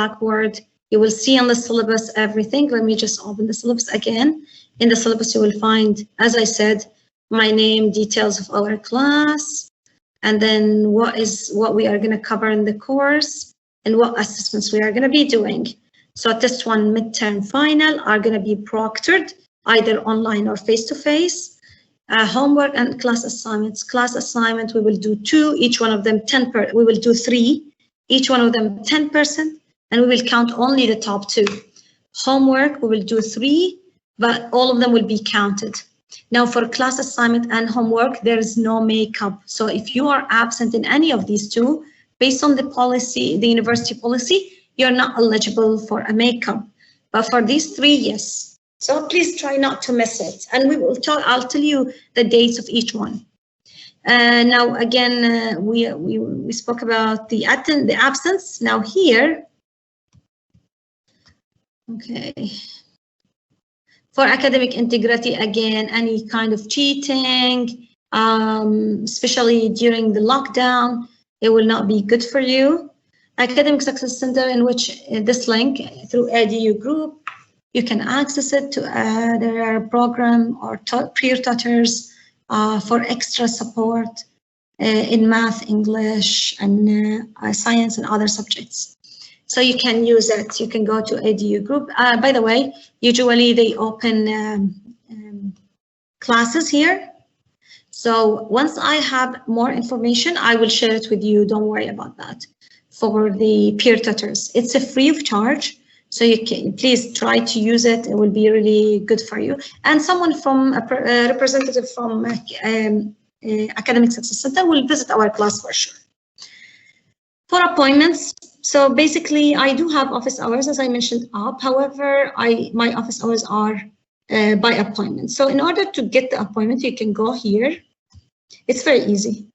Blackboard. You will see on the syllabus everything. Let me just open the syllabus again. In the syllabus, you will find, as I said, my name, details of our class, and then what we are going to cover in the course, and what assessments we are going to be doing. So test 1, midterm, final are going to be proctored, either online or face-to-face. Homework and class assignments. Class assignment, we will do 2, each one of them 10%. We will do 3, each one of them 10%, and we will count only the top 2. Homework, we will do 3, but all of them will be counted. Now for class assignment and homework, there is no makeup. So if you are absent in any of these 2, based on the policy, the university policy, you're not eligible for a makeup. But for these 3, yes. So please try not to miss it. And we will talk, I'll tell you the dates of each one. Now, again, we spoke about the absence. Now here, okay. For academic integrity, again, any kind of cheating, especially during the lockdown, it will not be good for you. Academic Success Center, in which this link through EDU group, you can access it to their program or peer tutors for extra support in math, English, and science and other subjects. So you can use it. You can go to EDU group. By the way, usually they open classes here. So once I have more information, I will share it with you. Don't worry about that. For the peer tutors, it's a free of charge. So you can please try to use it. It will be really good for you. And someone from a representative from Academic Success Center will visit our class for sure. For appointments, so basically I do have office hours, as I mentioned up. However, my office hours are by appointment. So in order to get the appointment, you can go here. It's very easy.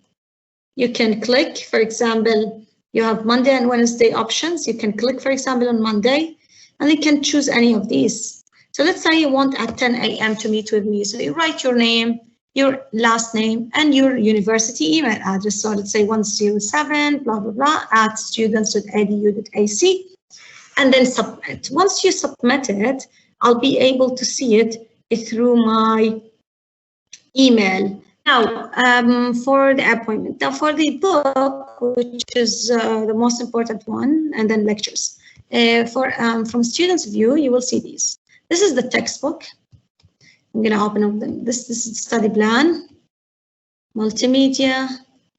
You can click, for example, you have Monday and Wednesday options. You can click, for example, on Monday, and you can choose any of these. So let's say you want at 10 a.m. to meet with me. So you write your name, your last name, and your university email address. So let's say 107, blah, blah, blah, at students.edu.ac, and then submit. Once you submit it, I'll be able to see it through my email. Now, for the appointment. Now, for the book, which is the most important one, and then lectures. From students' view, you will see these. This is the textbook. I'm going to open up them. This is study plan, multimedia,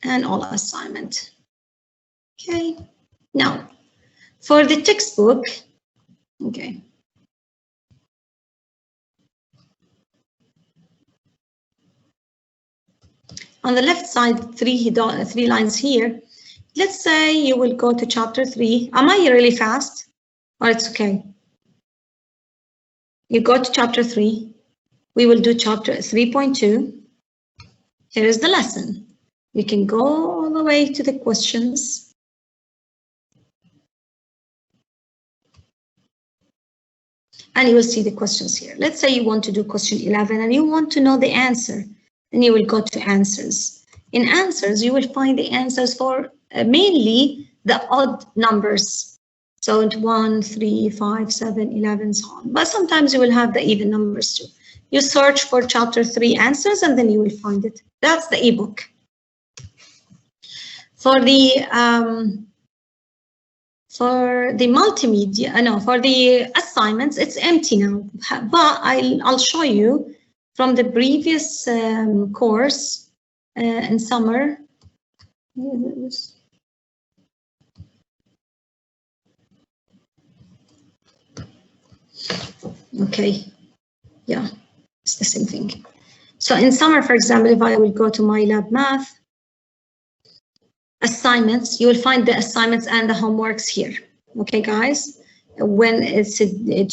and all assignment. Okay. Now, for the textbook, okay. On the left side, three lines here. Let's say you will go to chapter 3. Am I really fast? Or it's okay? You go to chapter 3. We will do chapter 3.2. Here is the lesson. You can go all the way to the questions. And you will see the questions here. Let's say you want to do question 11 and you want to know the answer. Then you will go to answers. In answers, you will find the answers for mainly the odd numbers. So 1, 3, 5, 7, 11, so on. But sometimes you will have the even numbers too. You search for chapter 3 answers and then you will find it. That's the ebook. For the multimedia, for the assignments, it's empty now. But I'll show you from the previous course in summer. Okay, yeah, it's the same thing. So in summer, for example, if I will go to my lab math assignments, you will find the assignments and the homeworks here. Okay, guys, when it's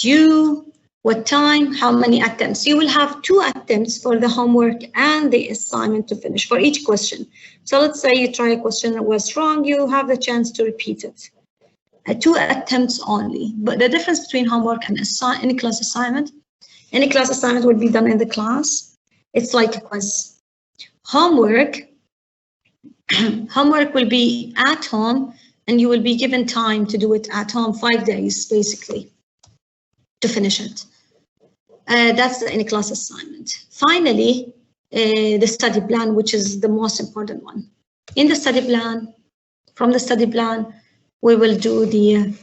due, what time, how many attempts. You will have 2 attempts for the homework and the assignment to finish for each question. So let's say you try a question that was wrong, you have the chance to repeat it. 2 attempts only. But the difference between homework and any class assignment will be done in the class. It's like a quiz. Homework will be at home and you will be given time to do it at home, 5 days basically, to finish it. That's the in-class assignment. Finally, the study plan, which is the most important one. In the study plan, from the study plan, we will do the,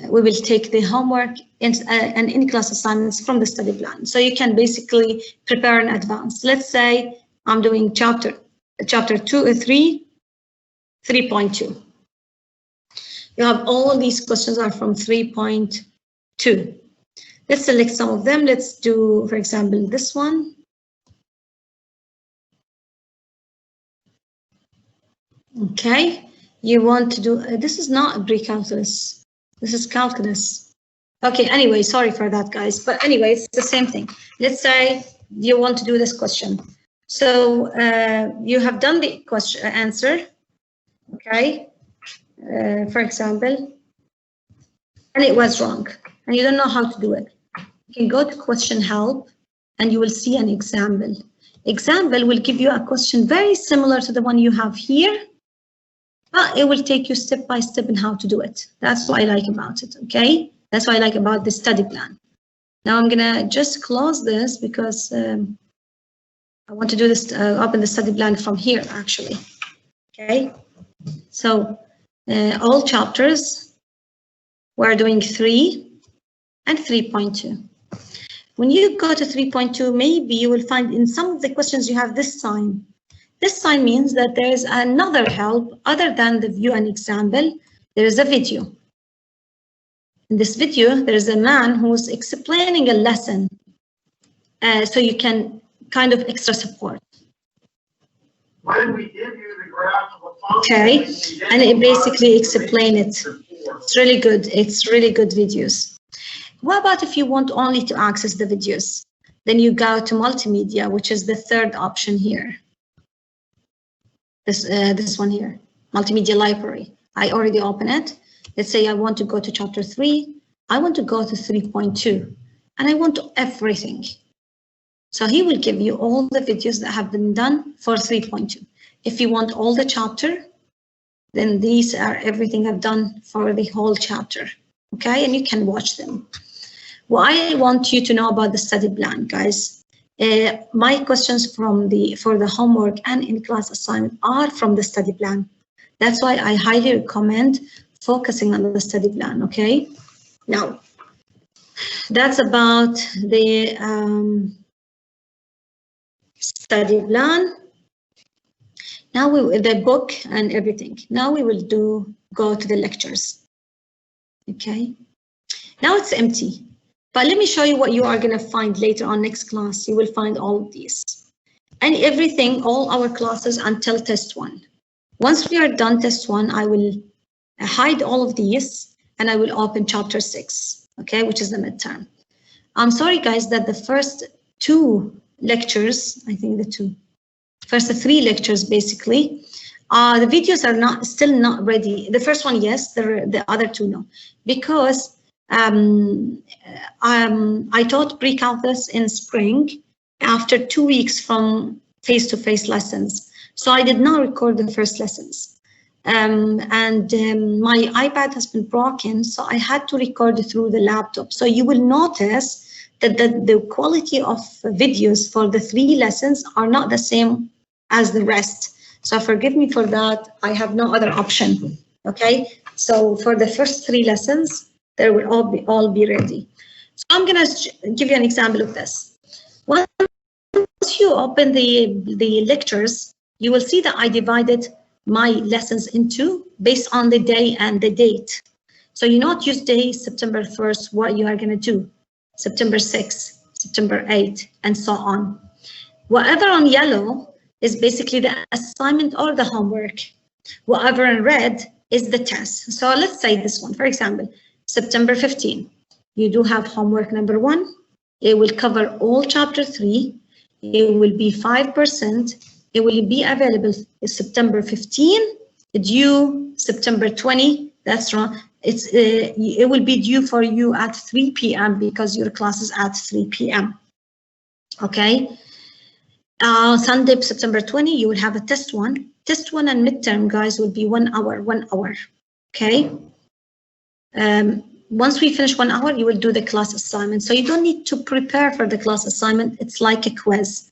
we will take the homework and in-class assignments from the study plan. So you can basically prepare in advance. Let's say I'm doing chapter 3.2. You have all these questions are from 3.2. Let's select some of them. Let's do, for example, this one. Okay, you want to do, this is not pre-calculus, this is calculus. Okay, anyway, sorry for that, guys. But anyway, it's the same thing. Let's say you want to do this question. So you have done the question answer, okay, for example, and it was wrong, and you don't know how to do it. You can go to question help, and you will see an example. Example will give you a question very similar to the one you have here, but it will take you step by step in how to do it. That's what I like about it, okay? That's what I like about the study plan. Now I'm gonna just close this because I want to do this, open the study plan from here actually, okay? So all chapters, we're doing 3 and 3.2. When you go to 3.2, maybe you will find in some of the questions you have this sign. This sign means that there is another help other than the view and example. There is a video. In this video, there is a man who's explaining a lesson, so you can kind of extra support. When we give you the graph of a function, okay, and it basically explains it. It's really good. It's really good videos. What about if you want only to access the videos? Then you go to multimedia, which is the third option here. This one here, multimedia library. I already opened it. Let's say I want to go to chapter 3. I want to go to 3.2, and I want everything. So he will give you all the videos that have been done for 3.2. If you want all the chapter, then these are everything I've done for the whole chapter. Okay, and you can watch them. What I want you to know about the study plan, guys, my questions for the homework and in-class assignment are from the study plan. That's why I highly recommend focusing on the study plan, okay? Now, that's about the study plan. Now the book and everything. Now we will go to the lectures, okay? Now it's empty. But let me show you what you are going to find later on next class. You will find all of these and everything, all our classes until test 1. Once we are done test 1, I will hide all of these and I will open chapter 6, okay, which is the midterm. I'm sorry, guys, that the first 2 lectures, I think the first 3 lectures basically, the videos are still not ready. The first one, yes, the other 2, no, because I taught pre-calculus in spring after 2 weeks from face-to-face lessons. So I did not record the first lessons. My iPad has been broken, so I had to record it through the laptop. So you will notice that the quality of videos for the 3 lessons are not the same as the rest. So forgive me for that. I have no other option. Okay, so for the first 3 lessons, they will all be ready. So I'm gonna give you an example of this. Once you open the lectures, you will see that I divided my lessons into based on the day and the date. So you know Tuesday, September 1st, what you are gonna do, September 6th, September 8th, and so on. Whatever on yellow is basically the assignment or the homework. Whatever in red is the test. So let's say this one, for example, September 15, you do have homework number 1. It will cover all chapter 3. It will be 5%. It will be available September 15, due September 20. That's wrong. It will be due for you at 3 p.m. because your class is at 3 p.m. Okay. Sunday, September 20, you will have a test one. Test one and midterm, guys, will be 1 hour, 1 hour. Okay. Once we finish 1 hour, you will do the class assignment. So you don't need to prepare for the class assignment. It's like a quiz.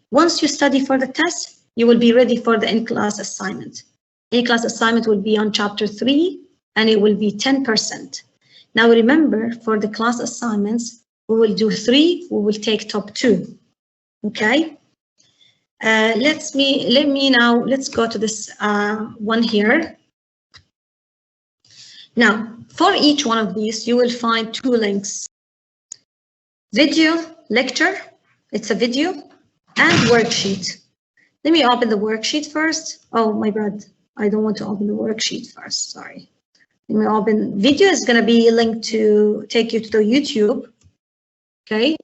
Once you study for the test, you will be ready for the in-class assignment. In-class assignment will be on chapter 3, and it will be 10%. Now remember, for the class assignments, we will do 3, we will take top 2. Okay. Let's go to this one here. Now, for each one of these, you will find 2 links. Video lecture, it's a video, and worksheet. Let me open the worksheet first. Oh, my bad. I don't want to open the worksheet first, sorry. Let me open, video is gonna be linked to take you to the YouTube, okay?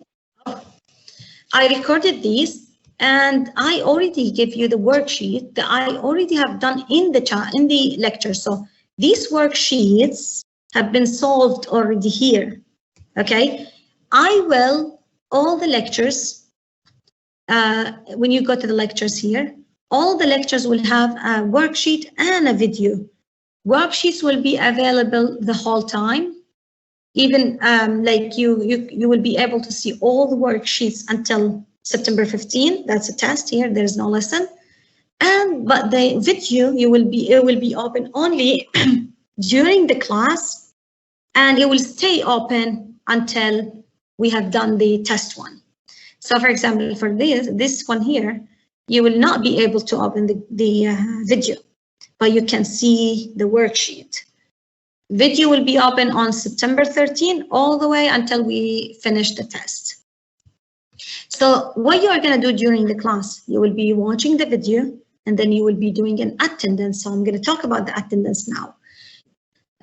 I recorded these. And I already gave you the worksheet that I already have done in the lecture. So these worksheets have been solved already here. Okay, all the lectures, when you go to the lectures here, all the lectures will have a worksheet and a video. Worksheets will be available the whole time. Even like you will be able to see all the worksheets until September 15, that's a test here, there's no lesson. But the video, it will be open only during the class, and it will stay open until we have done the test one. So for example, for this one here, you will not be able to open the video, but you can see the worksheet. Video will be open on September 13 all the way until we finish the test. So what you are going to do during the class, you will be watching the video, and then you will be doing an attendance. So I'm going to talk about the attendance now.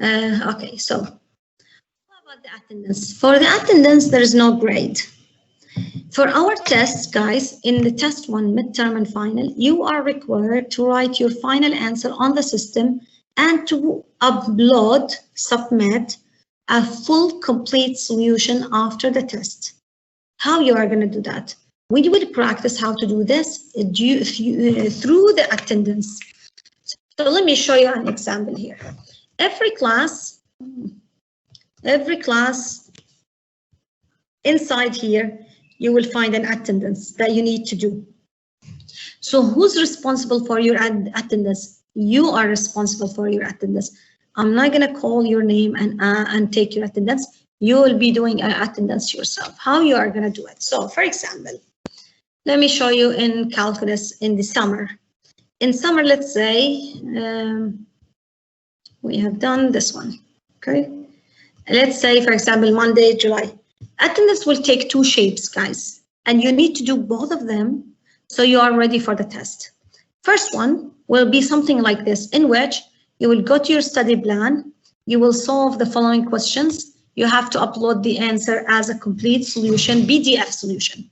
Okay, so what about the attendance? For the attendance, there is no grade. For our tests, guys, in the test 1, midterm and final, you are required to write your final answer on the system and to submit a full, complete solution after the test. How you are going to do that? We will practice how to do this through the attendance. So let me show you an example here. Every class inside here, you will find an attendance that you need to do. So who's responsible for your attendance? You are responsible for your attendance. I'm not going to call your name and take your attendance. You will be doing an attendance yourself. How you are going to do it? So for example, let me show you in calculus in the summer. In summer, let's say we have done this one. Okay. Let's say, for example, Monday, July. Attendance will take 2 shapes, guys, and you need to do both of them so you are ready for the test. First one will be something like this, in which you will go to your study plan, you will solve the following questions. You have to upload the answer as a complete solution, PDF solution.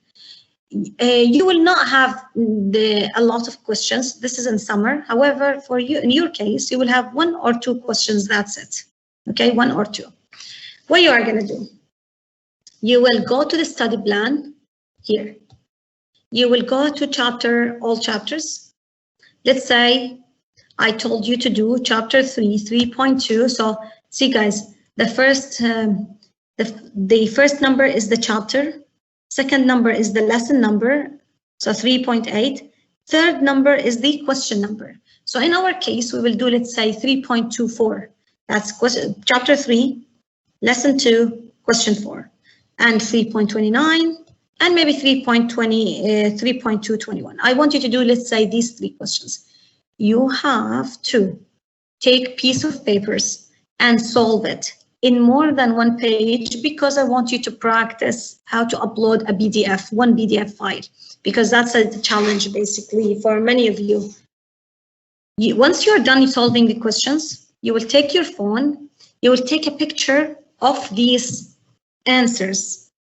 You will not have a lot of questions. This is in summer. However, for you, in your case, you will have 1 or 2 questions. That's it. Okay, 1 or 2. What you are going to do? You will go to the study plan here. You will go to all chapters. Let's say I told you to do chapter 3, 3.2. So see, guys, the first number is the chapter. Second number is the lesson number, so 3.8. Third number is the question number. So in our case, we will do, let's say, 3.24. That's chapter 3, lesson 2, question 4, and 3.29, and maybe 3.221. I want you to do, let's say, these 3 questions. You have to take piece of papers and solve it in more than 1 page, because I want you to practice how to upload a PDF, 1 PDF file, because that's a challenge basically for many of you. Once you're done solving the questions, you will take your phone, you will take a picture of these answers.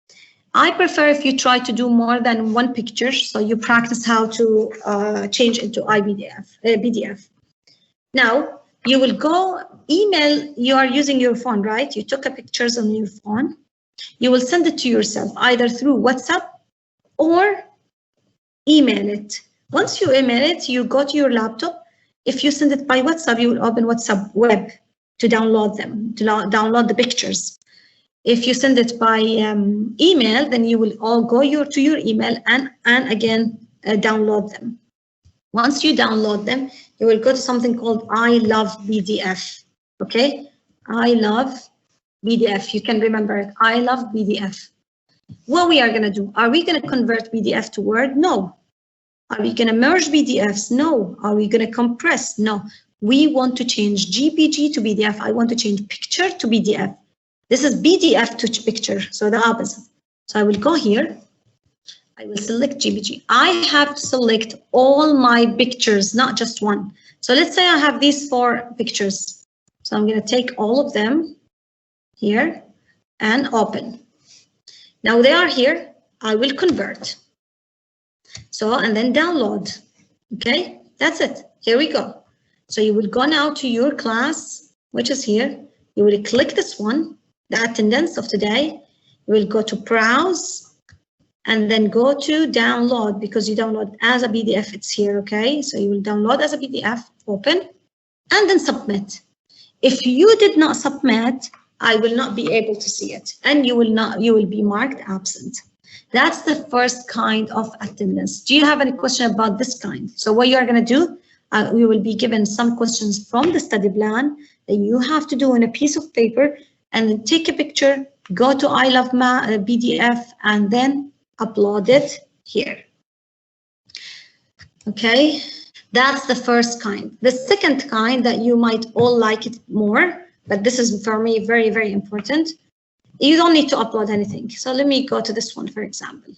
I prefer if you try to do more than 1 picture, so you practice how to change into PDF. Now, you will go email, you are using your phone, right? You took a pictures on your phone. You will send it to yourself either through WhatsApp or email it. Once you email it, you go to your laptop. If you send it by WhatsApp, you will open WhatsApp web to download them, to download the pictures. If you send it by email, then you will all go to your email and again download them. Once you download them, you will go to something called I Love PDF. Okay, I Love PDF. You can remember it. I Love PDF. What we are going to do? Are we going to convert PDF to Word? No. Are we going to merge PDFs? No. Are we going to compress? No. We want to change GPG to PDF. I want to change picture to PDF. This is PDF to picture, so the opposite. So I will go here. I will select GPG. I have to select all my pictures, not just one. So let's say I have these 4 pictures. So I'm going to take all of them here and open. Now they are here. I will convert. So, and then download. Okay, that's it. Here we go. So you will go now to your class, which is here. You will click this one, the attendance of today. You will go to browse and then go to download, because you download as a PDF, it's here, okay? So you will download as a PDF, open, and then submit. If you did not submit, I will not be able to see it, and you will be marked absent. That's the first kind of attendance. Do you have any question about this kind? So what you are going to do, we will be given some questions from the study plan that you have to do on a piece of paper, and then take a picture, go to I Love PDF, and then upload it here. Okay, that's the first kind. The second kind that you might all like it more, but this is for me very, very important. You don't need to upload anything. So let me go to this one, for example.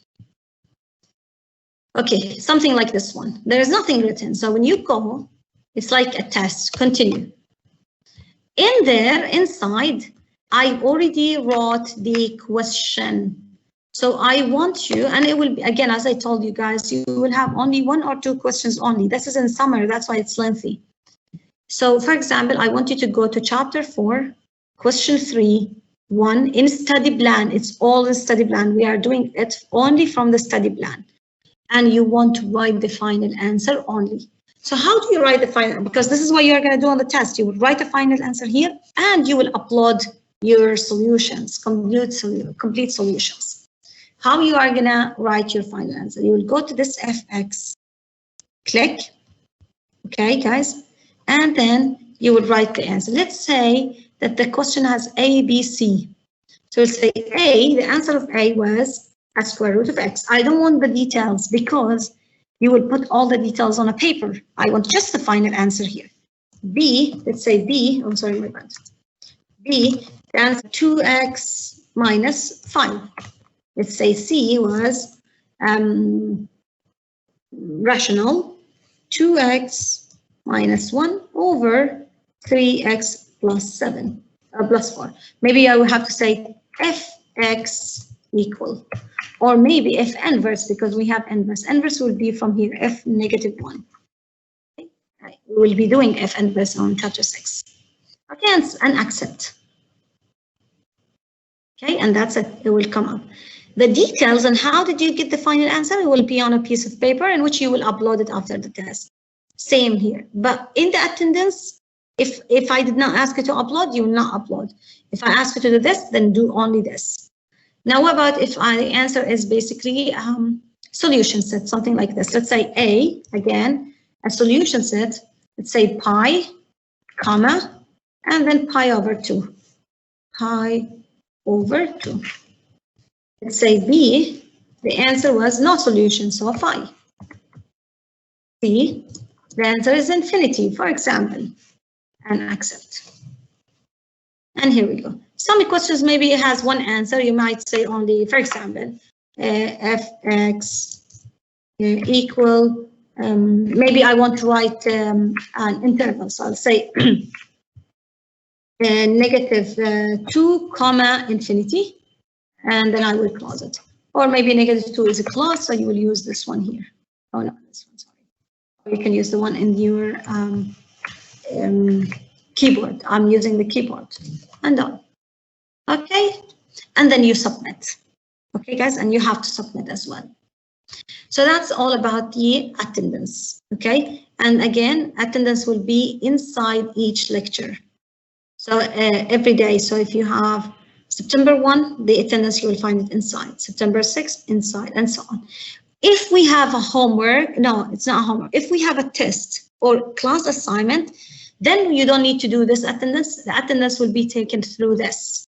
Okay, something like this one. There is nothing written. So when you go, it's like a test, continue. In there, inside, I already wrote the question. So I want you, and it will be, again, as I told you guys, you will have only 1 or 2 questions only. This is in summer, that's why it's lengthy. So for example, I want you to go to chapter 4, question 3.1 in study plan. It's all in study plan. We are doing it only from the study plan. And you want to write the final answer only. So how do you write the final? Because this is what you're going to do on the test. You will write the final answer here, and you will upload your solutions, complete solutions. How you are going to write your final answer? You will go to this FX, click, okay, guys, and then you will write the answer. Let's say that the question has A, B, C. So we'll say A, the answer of A was a square root of X. I don't want the details because you will put all the details on a paper. I want just the final answer here. B, let's say B, I'm sorry, my bad. B, the answer 2x minus 5. Let's say C was rational 2x minus 1 over 3x plus 7, plus 4. Maybe I will have to say fx equal, or maybe f inverse, because we have inverse. Inverse will be from here, f negative 1. Okay. We will be doing f inverse on chapter 6. Okay, and accept. Okay, and that's it. It will come up. The details on how did you get the final answer will be on a piece of paper in which you will upload it after the test. Same here. But in the attendance, if I did not ask you to upload, you will not upload. If I ask you to do this, then do only this. Now, what about if the answer is basically solution set, something like this? Let's say A, again, a solution set. Let's say pi, comma, and then pi over 2. Pi over 2. Let's say B, the answer was no solution, so phi. C, the answer is infinity, for example, and accept. And here we go. Some questions, maybe it has one answer. You might say only, for example, fx equal, maybe I want to write an interval. So I'll say negative 2 comma infinity, and then I will close it. Or maybe negative 2 is a clause, so you will use this one here. Oh no, this one, sorry. Or you can use the one in your keyboard. I'm using the keyboard, and done. Okay, and then you submit. Okay, guys, and you have to submit as well. So that's all about the attendance, okay? And again, attendance will be inside each lecture. So every day, so if you have September 1, the attendance, you will find it inside. September 6, inside, and so on. If we have a homework, no, it's not a homework. If we have a test or class assignment, then you don't need to do this attendance. The attendance will be taken through this.